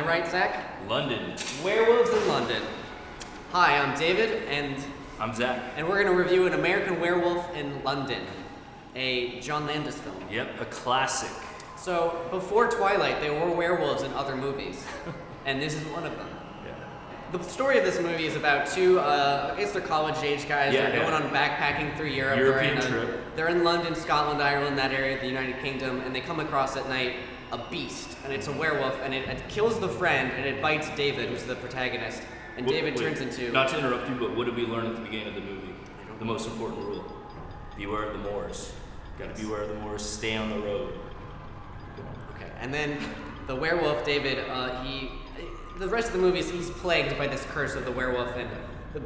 I right, Zach? London. Werewolves in London. Hi, I'm David, and I'm Zach. And we're going to review An American Werewolf in London, a John Landis film. Yep, a classic. So, before Twilight, there were werewolves in other movies, and this is one of them. Yeah. The story of this movie is about two, I guess they're college-age guys. Yeah, they're going on backpacking through Europe. European trip. They're in London, Scotland, Ireland, that area of the United Kingdom, and they come across at night a beast, and it's a werewolf, and it kills the friend, and it bites David, who's the protagonist, and David turns into... Not to interrupt you, but what did we learn at the beginning of the movie? The most important rule. Beware of the moors. Gotta beware of the moors, stay on the road. Okay, and then the werewolf, David, the rest of the movie is he's plagued by this curse of the werewolf and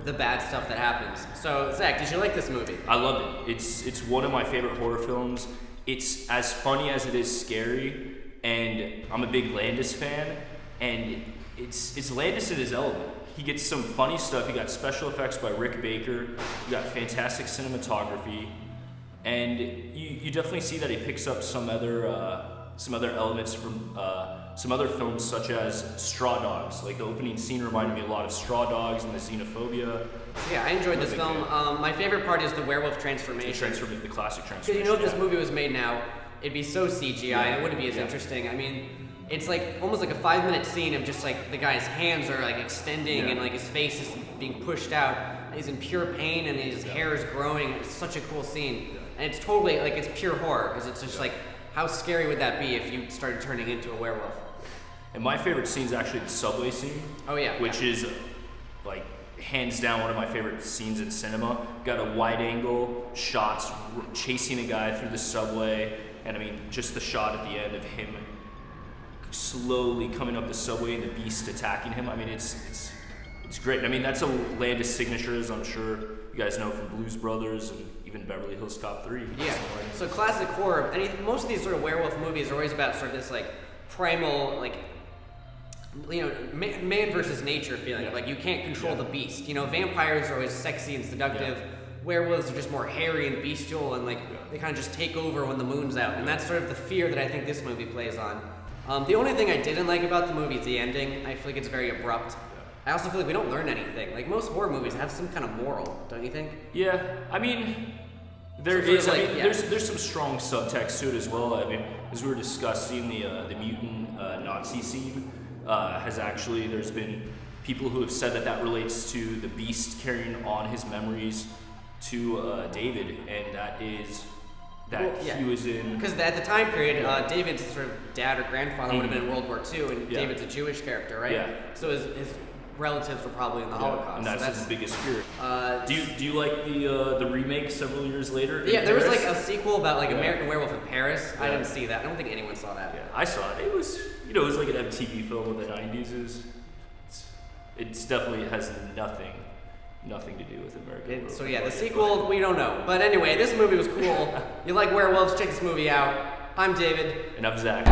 the bad stuff that happens. So, Zach, did you like this movie? I loved it. It's one of my favorite horror films. It's as funny as it is scary, and I'm a big Landis fan, and it's Landis in his element. He gets some funny stuff. You got special effects by Rick Baker. You got fantastic cinematography, and you definitely see that he picks up some other elements from some other films, such as Straw Dogs. Like the opening scene reminded me a lot of Straw Dogs and the xenophobia. Yeah, I enjoyed this film. My favorite part is the werewolf transformation. The classic transformation. Because you know, if this movie was made now, it'd be so CGI. It wouldn't be as interesting. I mean, it's like almost like a 5-minute scene of just like the guy's hands are like extending and like his face is being pushed out. He's in pure pain and his hair is growing. It's such a cool scene, and it's totally like it's pure horror because it's just like how scary would that be if you started turning into a werewolf? And my favorite scene is actually the subway scene. Oh yeah, which is like hands down one of my favorite scenes in cinema. Got a wide angle shots chasing a guy through the subway, and I mean just the shot at the end of him slowly coming up the subway and the beast attacking him. I mean it's great. I mean that's a Landis signature, as I'm sure you guys know from Blues Brothers and even Beverly Hills Cop 3. Yeah. So classic horror. Most of these sort of werewolf movies are always about sort of this like primal, like, you know, man versus nature feeling. Like you can't control the beast. You know, vampires are always sexy and seductive. Werewolves are just more hairy and bestial, and like they kind of just take over when the moon's out. And that's sort of the fear that I think this movie plays on. The only thing I didn't like about the movie is the ending. I feel like it's very abrupt. I also feel like we don't learn anything. Like most horror movies have some kind of moral, don't you think? Yeah, I mean, there's some strong subtext to it as well. I mean, as we were discussing, the mutant Nazi scene there's been people who have said that relates to the beast carrying on his memories to David, and that is that he was in... Because at the time period, David's sort of dad or grandfather would have been in World War II, and David's a Jewish character, right? Yeah. So his relatives were probably in the Holocaust. And that's his biggest fear. Do you like the remake several years later? Yeah, there was like a sequel about like American Werewolf in Paris. I didn't see that. I don't think anyone saw that. Yeah, I saw it. It was like an MTV film of the 90s. It's definitely has nothing to do with American Werewolf. So yeah, the sequel, we don't know. But anyway, this movie was cool. You like werewolves, check this movie out. I'm David. And I'm Zach.